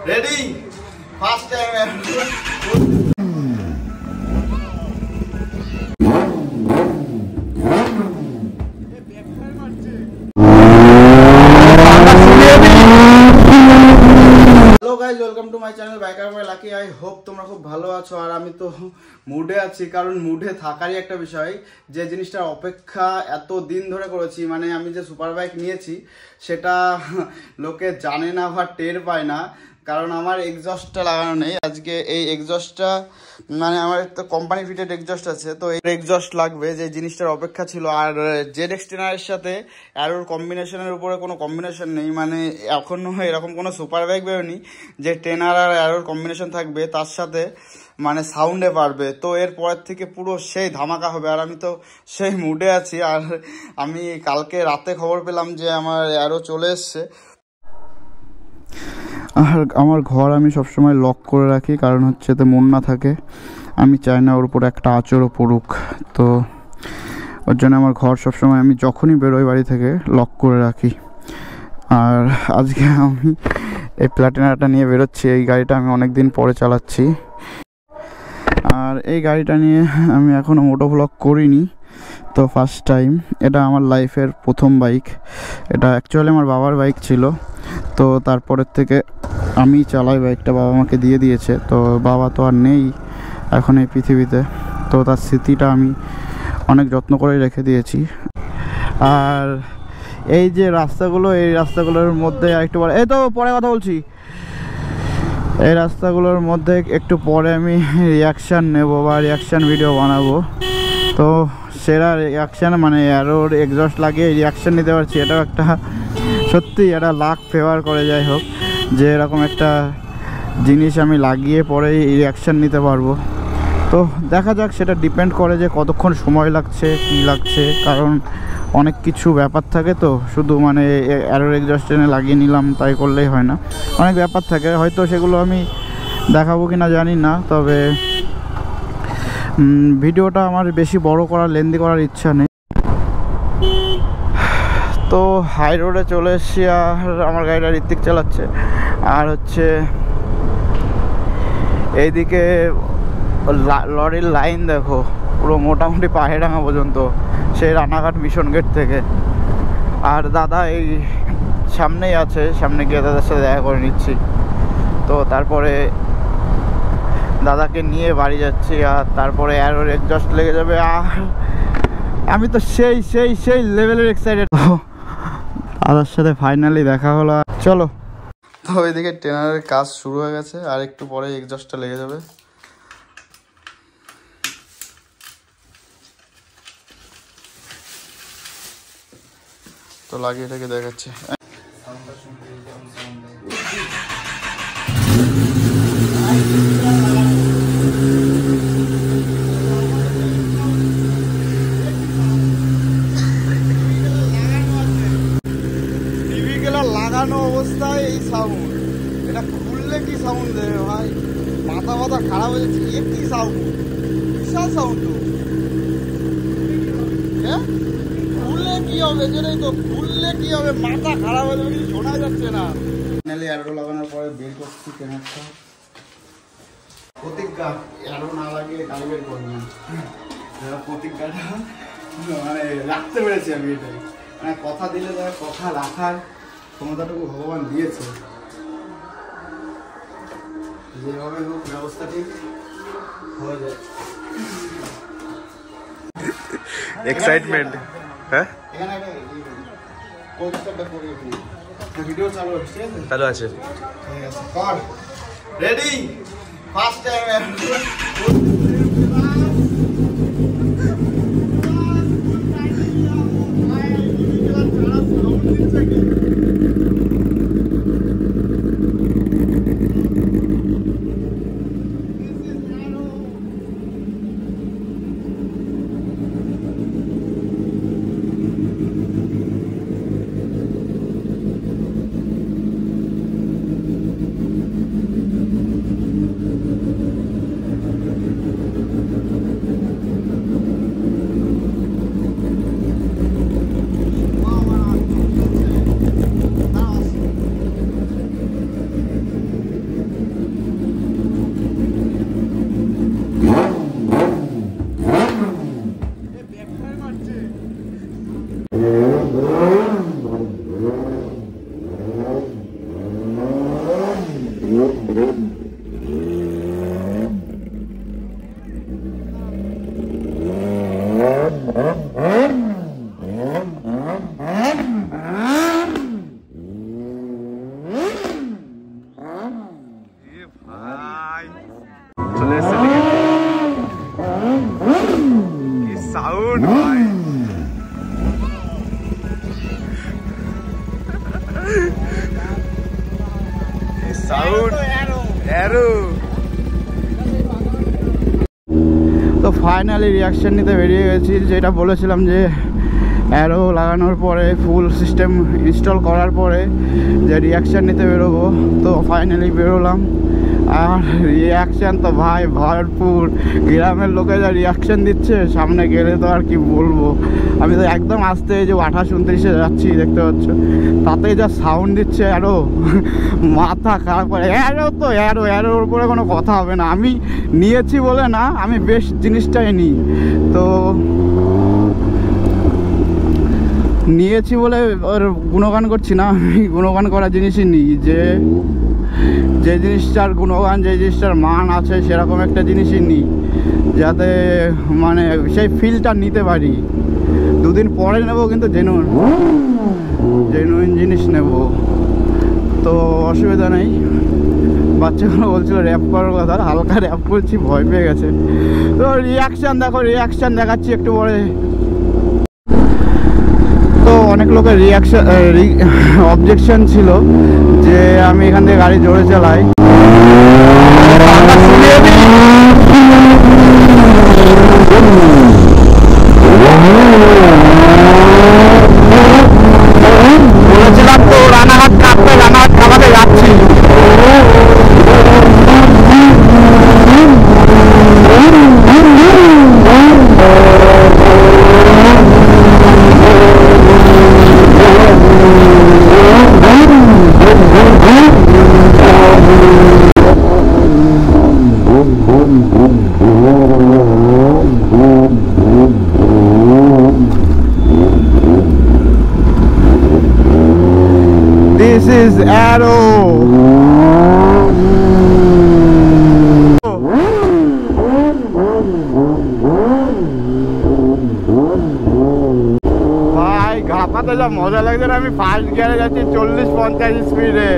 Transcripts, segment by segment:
Ready first time welcome to my channel biker boy lucky. I hope তোমরা খুব ভালো আছো। আর আমি তো মুডে আছি, কারণ মুডে থাকারই একটা বিষয়। যে জিনিসটার অপেক্ষা এত দিন ধরে করেছি, মানে আমি যে সুপার বাইক নিয়েছি সেটা লোকে জানে না বা টের পায় না, কারণ আমার এক্সস্টটা লাগানো নেই। আজকে এই এক্সস্টটা মানে আমার তো কোম্পানি ফিটেড এক্সস্ট আছে, তো এই এক্সস্ট লাগবে, যে জিনিসটার অপেক্ষা ছিল। আর জেড এক্সটেনারের সাথে অ্যারোর কম্বিনেশনের উপরে কোনো কম্বিনেশন নেই, মানে এখনও এরকম কোনো সুপার বাইক বেরোনি যে টেনার আর অ্যারোর কম্বিনেশন থাকবে, তার সাথে মানে সাউন্ডে পারবে। তো এর পরের থেকে পুরো সেই ধামাকা হবে। আর আমি তো সেই মুডে আছি। আর আমি কালকে রাতে খবর পেলাম যে আমার অ্যারো চলে এসছে। আর আমার ঘর আমি সবসময় লক করে রাখি, কারণ হচ্ছে তো মন না থাকে, আমি চাই না ওর উপর একটা আঁচড়ও পড়ুক। তো ওর জন্য আমার ঘর সবসময় আমি যখনই বেরোই বাড়ি থেকে লক করে রাখি। আর আজকে আমি এই প্ল্যাটিনাটা নিয়ে বেরোচ্ছি। এই গাড়িটা আমি অনেক দিন পরে চালাচ্ছি। আর এই গাড়িটা নিয়ে আমি এখনও মোটো ব্লগ করিনি, তো ফার্স্ট টাইম। এটা আমার লাইফের প্রথম বাইক। এটা অ্যাকচুয়ালি আমার বাবার বাইক ছিল, তো তারপরের থেকে আমি চালাই বাইকটা, বাবা আমাকে দিয়ে দিয়েছে। তো বাবা তো আর নেই এখন এই পৃথিবীতে, তো তার স্মৃতিটা আমি অনেক যত্ন করে রেখে দিয়েছি। আর এই যে রাস্তাগুলো, এই রাস্তাগুলোর মধ্যে একটু পরে, এই তো পরে কথা বলছি, এই রাস্তাগুলোর মধ্যে একটু পরে আমি রিয়াকশান নেব বা রিয়াকশান ভিডিও বানাবো। তো সেরা রিয়াকশান মানে অ্যারোর এক্সস্ট লাগিয়ে রিয়াকশান নিতে পারছি, এটাও একটা সত্যি একটা লাক ফেভার করে। যাই হোক, যে এরকম একটা জিনিস আমি লাগিয়ে পরে রিয়াকশান নিতে পারবো। তো দেখা যাক, সেটা ডিপেন্ড করে যে কতক্ষণ সময় লাগছে, কী লাগছে, কারণ অনেক কিছু ব্যাপার থাকে। তো শুধু মানে অ্যারোর এক্সস্ট এনে লাগিয়ে নিলাম তাই করলেই হয় না, অনেক ব্যাপার থাকে। হয়তো সেগুলো আমি দেখাবো কি না জানি না, তবে ভিডিওটা আমার বেশি বড় করার, লেন্দি করার ইচ্ছা নেই। তো হাই রোডে চলে এসেছি, আর আমার গাড়িটা ঋত্বিক চালাচ্ছে। আর হচ্ছে এইদিকে লরির লাইন দেখো, পুরো মোটামুটি পাহাড়ডাঙ্গা পর্যন্ত, সেই রানাঘাট মিশন গেট থেকে। আর দাদা এই সামনেই আছে, সামনে গিয়ে দাদার সাথে দেখা করে নিচ্ছি। তো তারপরে দাদাকে নিয়ে বাড়ি যাচ্ছি, আর তারপরে অ্যারোর এক্সস্ট লেগে যাবে। আর আমি তো সেই সেই সেই লেভেলের এক্সাইটেড। দাদার সাথে ফাইনালি দেখা হলো। চলো, তো ওইদিকে ট্রেনারের কাজ শুরু হয়ে গেছে, আর একটু পরে এক্সস্টটা লেগে যাবে। তো লাগিয়ে এটাকে দেখাচ্ছে। লাগানো অবস্থায় এই সাউন্ড, এটা খুললে কি সাউন্ড দেবে ভাই, মাথা মাথা খারাপ হয়ে যাচ্ছে। এ কি সাউন্ড, বিশাল সাউন্ড। তো হ্যাঁ, খুললে কি হবে, যেটাই তো খুললে কি হবে, মাথা খারাপ হয়ে যাবে, কিছু শোনা যাচ্ছে না। ফাইনালি অ্যারো লাগানোর পরে বের করছি ট্রেনারটা। প্রতিজ্ঞা, অ্যারো না লাগিয়ে গাড়ি বের করবেন, প্রতিজ্ঞাটা মানে রাখতে পেরেছি আমি। এটাই মানে কথা দিলে যারা কথা রাখার ক্ষমতাটুকু ভগবান দিয়েছে। যেভাবে হোক ব্যবস্থা ঠিক হয়ে যায়। এক্সাইটমেন্ট। হ্যাঁ, এখানে একটা ভিডিও চালু হচ্ছে, চালু আছে। ঠিক আছে, কর রেডি ফার্স্ট টাইম। চলে এসছে কি সাউন্ড ভাই, কি সাউন্ড। অ্যারো তো ফাইনালি রিয়াকশান নিতে বেরিয়ে গেছি, যেটা বলেছিলাম যে অ্যারো লাগানোর পরে ফুল সিস্টেম ইনস্টল করার পরে যে রিয়াকশান নিতে বেরোবো। তো ফাইনালি বেরোলাম, আর রিয়াকশান তো ভাই ভরপুর। গ্রামের লোকে যা রিয়াকশান দিচ্ছে, সামনে গেলে তো আর কি বলবো। আমি তো একদম আস্তে যে 28-29-এ যাচ্ছি দেখতে পাচ্ছ, তাতেই যা সাউন্ড দিচ্ছে অ্যারো, মাথা খারাপ করে। অ্যারো তো অ্যারোর উপরে কোনো কথা হবে না। আমি নিয়েছি বলে না, আমি বেশ জিনিসটাই নিই, তো নিয়েছি বলে ওর গুণগান করছি না, আমি গুণগান করা জিনিসই নিই। যে জিনিসটার গুণগান, যে জিনিসটার মান আছে, সেরকম একটা জিনিসই নিই, যাতে মানে সেই ফিলটা নিতে পারি। দুদিন পরে নেব, কিন্তু জেনুইন জিনিস নেব, তো অসুবিধা নেই। বাচ্চাগুলো বলছিল র্যাপ করার কথা, হালকা র্যাপ করছি, ভয় পেয়ে গেছে। তো রিয়াকশান দেখো, রিয়াকশান দেখাচ্ছি একটু পরে। তো অনেক লোকের অবজেকশন ছিল যে আমি এখান থেকে গাড়ি জোরে চালাই। বলেছিলাম তো রানাঘাট কাঁপবে, রানাঘাট কাঁপাতে যাচ্ছি। This is Arrow. ভাই ঘাপাতে যা মজা লাগছে না, আমি ফার্স্ট গিয়ারে যাচ্ছি 40-50 স্পিডে,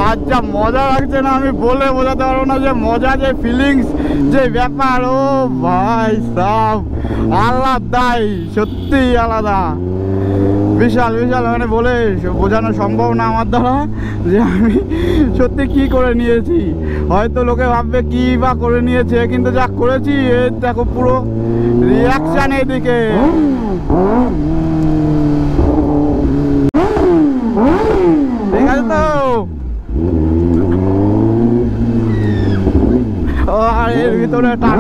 আর যা মজা লাগছে না আমি বলে বোঝাতে পারবো না। যে মজা, যে ফিলিংস, যে ব্যাপার, ও ভাই সব আলাদাই, সত্যি আলাদা, বিশাল বিশাল। মানে বলে বোঝানো সম্ভব না আমার দ্বারা যে আমি সত্যি কি করে নিয়েছি। হয়তো লোকে ভাববে কি বা করে নিয়েছে, কিন্তু যা করেছি দেখো, পুরো রিয়াকশান এদিকে। ঠিক আছে তো, আর এর ভিতরে টান।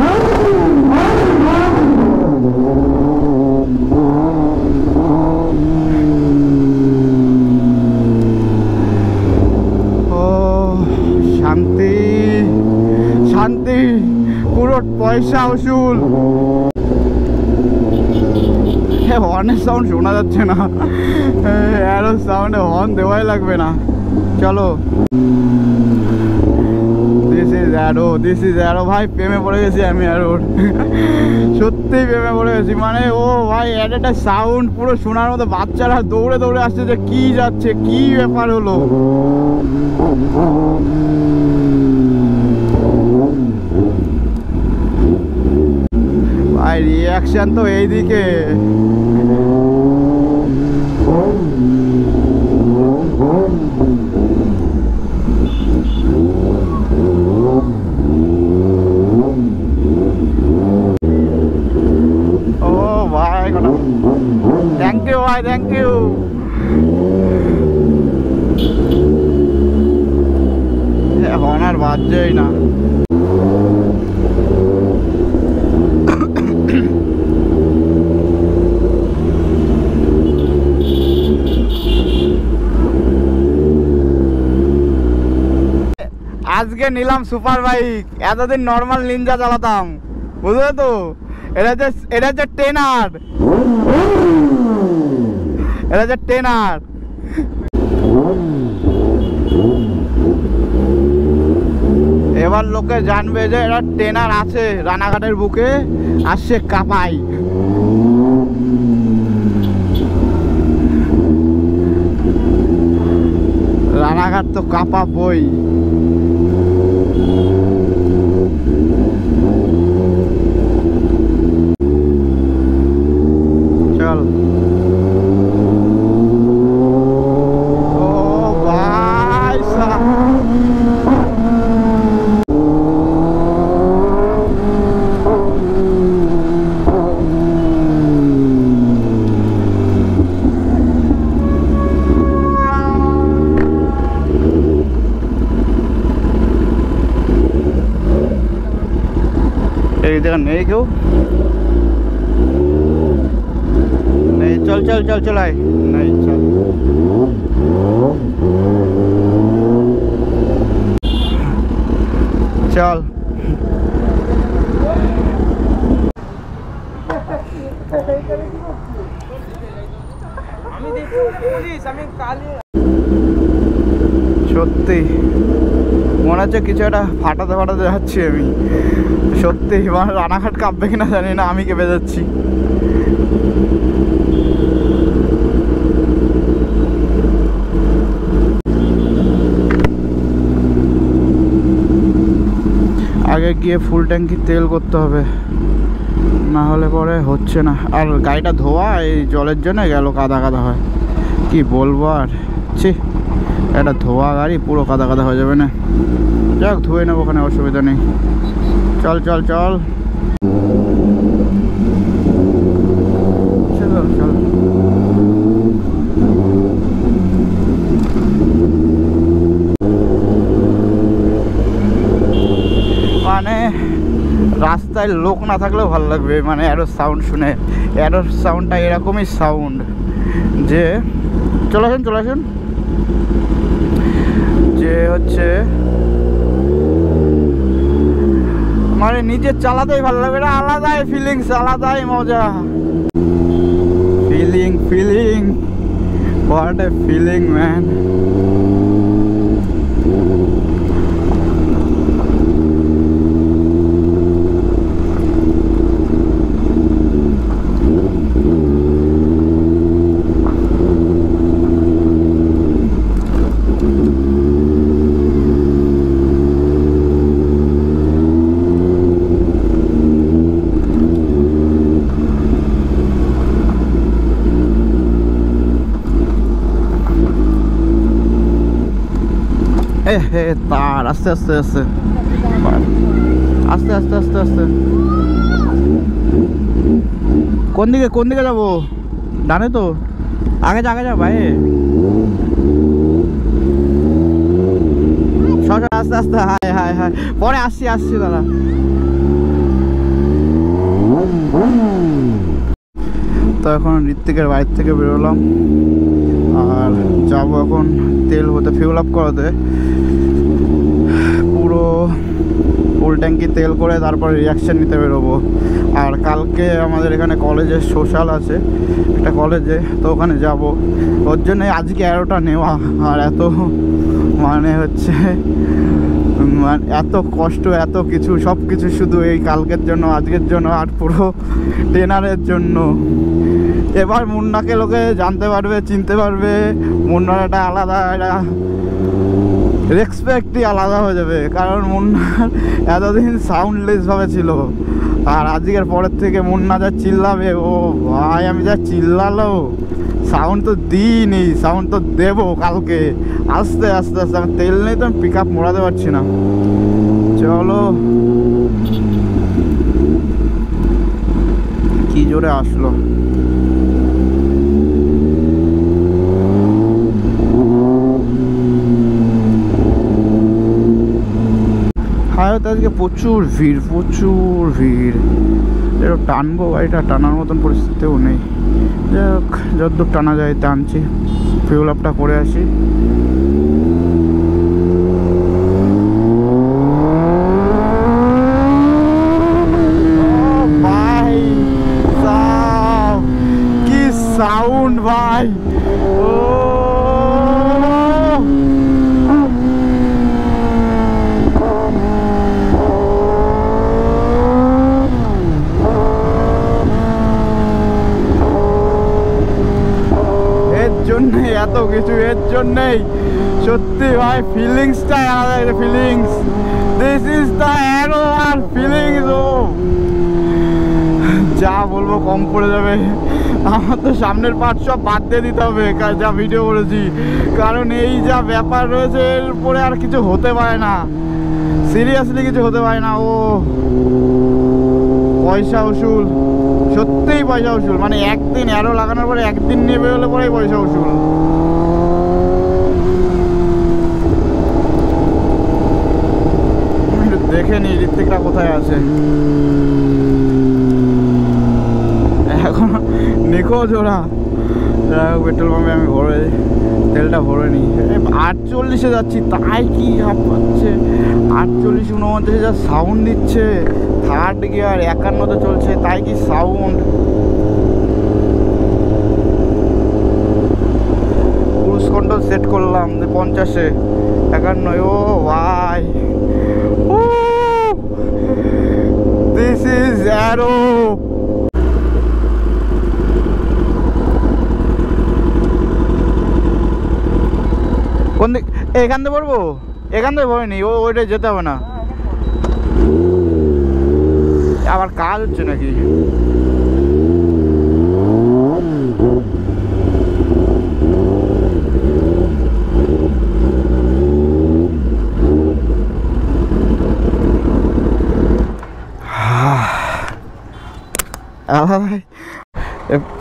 শান্তি শান্তি, পুরো পয়সা উসুল। হর্নের সাউন্ড শোনা যাচ্ছে না, অ্যারো সাউন্ডে হর্ন দেওয়াই লাগবে না। চলো, দিস ইজ অ্যারো। ভাই প্রেমে পড়ে গেছি আমি অ্যারোর, সত্যিই প্রেমে পড়ে গেছি। মানে ও ভাই, একটা সাউন্ড পুরো শোনার মতো, বাচ্চারা দৌড়ে দৌড়ে আসছে যে কি যাচ্ছে, কি ব্যাপার হলো। ভাই রিয়াকশন তো এইদিকে। ও ভাই, থ্যাংক ইউ ভাই, থ্যাংক ইউ। এখন আর বাজছেই না। আজকে নিলাম সুপার বাইক, এতদিন নর্মাল নিনজা চালাতাম, বুঝলে তো। এটা হচ্ছে টেনার, এটা হচ্ছে টেনার। লোকে জানবে যে এটা ট্রেনার আছে রানাঘাটের বুকে, আসছে কাপাই। রানাঘাট তো কাপা বই। চল ও ভাই এই জায়গা নেই কেউ নেই। চল চল চল চল আয় নেই চল। চল সত্যি মনে হচ্ছে কিছু একটা ফাটাতে ফাটাতে যাচ্ছি আমি। সত্যি মানে রানাঘাট কাঁপবে কিনা জানি না, আমি কেঁপে যাচ্ছি। আগে গিয়ে ফুল ট্যাঙ্কি তেল করতে হবে, না হলে পরে হচ্ছে না। আর গাড়িটা ধোয়া এই জলের জন্য গেল কাদা কাদা হয়, কি বলবো আর। ছি, একটা ধোয়া গাড়ি পুরো কাদা কাদা হয়ে যাবে না। যাক ধুয়ে নেবো, ওখানে অসুবিধা নেই। চল চল চল চল চল। মানে রাস্তায় লোক না থাকলেও ভালো লাগবে, মানে অ্যারোর সাউন্ড শুনে। অ্যারোর সাউন্ডটা এরকমই সাউন্ড যে চলে আসুন চলে আসুন, যে হচ্ছে মানে নিজে চালাতেই ভালো লাগবে। এটা আলাদাই ফিলিংস, আলাদাই মজা। Feeling feeling what a feeling man. তার আস্তে আস্তে আস্তে আস্তে আস্তে আস্তে আস্তে। কোন দিকে যাবো? ডানে তো, আগে যা ভাই। আস্তে আস্তে হায় হায় হায়, পরে আসছি দাদা। তো এখন ঋত্বিকের বাড়ির থেকে বেরোলাম আর যাবো এখন তেল হতে, ফিউল আপ করাতে। পুরো ফুল ট্যাঙ্কি তেল করে তারপর রিয়াকশান নিতে বেরোবো। আর কালকে আমাদের এখানে কলেজে সোশ্যাল আছে একটা কলেজে, তো ওখানে যাব। ওর জন্য আজকে অ্যারোটা নেওয়া। আর এত মানে হচ্ছে এত কষ্ট, এত কিছু, সব কিছু শুধু এই কালকের জন্য, আজকের জন্য, আর পুরো ট্রেনারের জন্য। এবার মুন্নাকে লোকে জানতে পারবে, চিনতে পারবে। মুন্নার একটা আলাদা একটা রেসপেক্টই আলাদা হয়ে যাবে, কারণ মুন্নার এতদিন সাউন্ডলেসভাবে ছিল। আর আজকের পরের থেকে মুন্না যা চিল্লাবে, ও ভাই আমি যা চিল্লালো, সাউন্ড তো দিইনি, সাউন্ড তো দেবো কালকে। আস্তে আস্তে আস্তে, আমার তেল নেই তো আমি পিক আপ মোড়াতে পারছি না। চলো, কি জোরে আসলো। হায়তো আজকে প্রচুর ভিড়, প্রচুর ভিড়। এরকম টানবো, গাড়িটা টানার মতন পরিস্থিতিও নেই। যাই হোক, যতদূর টানা যায় টানছি। ফিউল আপটা করে আসি। ভাই কি সাউন্ড ভাই, ও জন্যেই সত্যি ভাই ফিলিংসটাই আলাদা একটা feelings. This is the arrow আর ফিলিংস। ও যা বলবো কম পড়ে যাবে। আমার তো সামনের পার্ট সব বাদ দিয়ে দিতে হবে যা ভিডিও করেছি, কারণ এই যা ব্যাপার রয়েছে এর পরে আর কিছু হতে পারে না, সিরিয়াসলি কিছু হতে পারে না। ও পয়সা উসুল, সত্যিই পয়সা উসুল। মানে একদিন অ্যারো লাগানোর পরে একদিন নিয়ে বেরোলে পরেই পয়সা উসুল। দেখে নি ঋত্বিকরা কোথায় আছে এখন, নিখোঁজ ওরা। পেট্রোল পাম্পে আমি ভরে তেলটা ভরে নিই। 48-এ যাচ্ছি তাই কি হাফ পাচ্ছে, 48-49 যা সাউন্ড দিচ্ছে। থার্ড গিয়ার 51-তে চলছে তাই কি সাউন্ড। ক্রুজ কন্ট্রোল সেট করলাম 50-এ 51। ও ভাই দিস ইজ অ্যারো। কোন দিক? এখান থেকে পড়বো, এখান থেকে পড়েনি, ওইটাই যেতে হবে না। আবার কাজ হচ্ছে নাকি?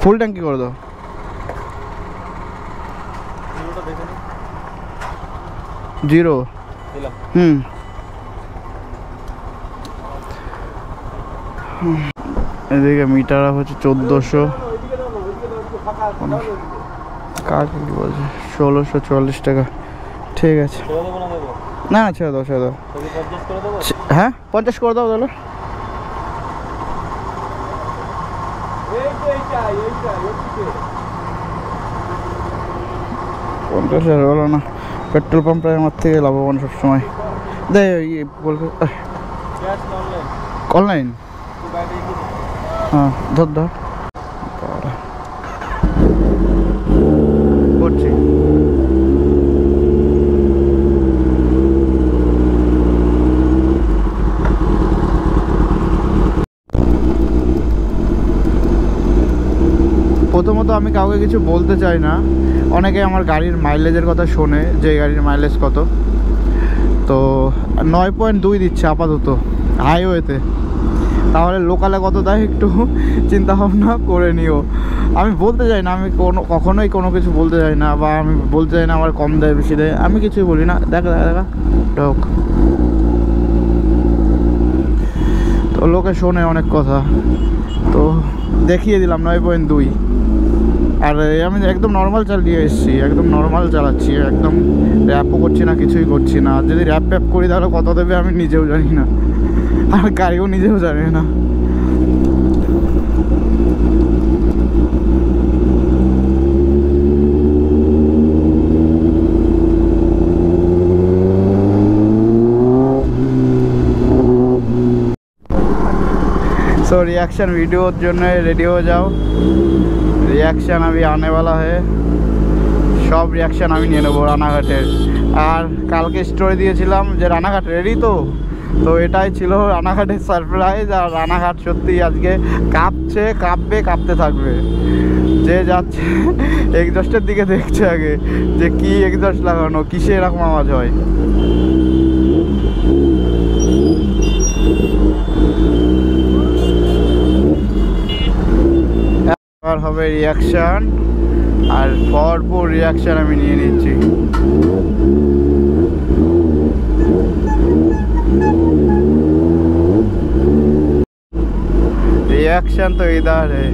ফুল ট্যাঙ্কি করে দাও। জিরো। এদিকে মিটার হচ্ছে 1400, কাজ কি বলছে 1644 টাকা। ঠিক আছে, না না ছেড়ে দাও ছেড়ে দাও। হ্যাঁ 50 করে দাও তাহলে। পঞ্চাশ হলো না। পেট্রোল পাম্পটা আমার থেকে লাভবান সবসময়। দে অনলাইন, হ্যাঁ ধর ধর করছি। প্রথমত আমি কাউকে কিছু বলতে চাই না। অনেকে আমার গাড়ির মাইলেজের কথা শোনে যে গাড়ির মাইলেজ কত, তো 9.2 দিচ্ছে আপাতত হাইওয়েতে। তাহলে লোকালে কত দেয় একটু চিন্তা ভাবনা করে নিও। আমি বলতে চাই না, আমি কখনোই কোনো কিছু বলতে চাই না, বা আমি বলতে চাই না আমার কম দেয় বেশি দেয়, আমি কিছুই বলি না। দেখা দেখা দেখা ঢোক। তো লোকে শোনে অনেক কথা, তো দেখিয়ে দিলাম 9.2। আর আমি একদম নর্মাল চালিয়ে এসেছি, একদম নর্মাল চালাচ্ছি, একদম র্যাপও করছি না, কিছুই করছি না। যদি র্যাপ প্যাপ করি তাহলে কত দেবে আমি নিজেও জানি না, আর গাড়িও নিজেও জানি না। सो रिएक्शन वीडियोर जन्य रेडी हो जाओ। रिएक्शन अभी आने वाला है, सब रिएक्शन আমি নিয়ে নেব রানাঘাটের। আর কালকে স্টোরি দিয়েছিলাম যে রানাঘাট রেডি, তো এটাই ছিল রানাঘাটের সারপ্রাইজ। আর রানাঘাট সত্যি আজকে কাঁপছে, কাঁপবে, কাঁপতে থাকবে। যে যাচ্ছে এক্সস্টের দিকে দেখছে আগে যে কি এক্সস্ট লাগানো, কিসে এরকম আওয়াজ হয়। আর হবে রিয়াকশন, আর ভরপুর রিয়াকশন আমি নিয়ে নিচ্ছি। रिएक्शन तो इधर है।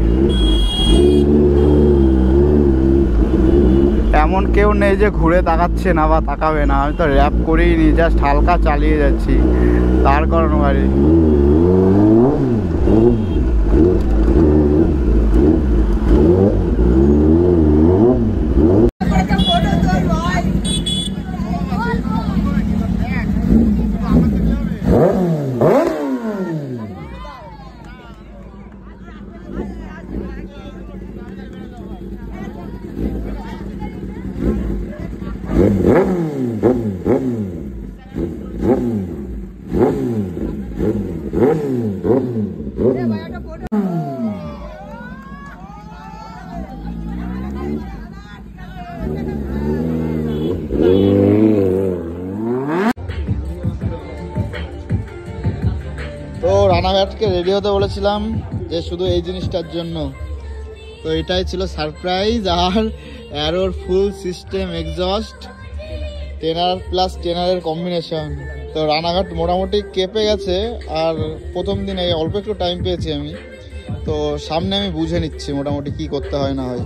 এমন কেউ নেই যে ঘুরে তাকাচ্ছে না বা তাকাবে না। আমি তো র্যাপ করেই নি, জাস্ট হালকা চালিয়ে যাচ্ছি, তার কারণ গাড়ি। তো রানাঘাটকে রেডি হতে বলেছিলাম যে শুধু এই জিনিসটার জন্য, তো এটাই ছিল সারপ্রাইজ। আর অ্যারোর ফুল সিস্টেম এক্সস্ট, টেনার প্লাস টেনারের কম্বিনেশন। তো রানাঘাট মোটামুটি কেঁপে গেছে, আর প্রথম দিন এই অল্প একটু টাইম পেয়েছি আমি, তো সামনে আমি বুঝে নিচ্ছি মোটামুটি কি করতে হয় না হয়।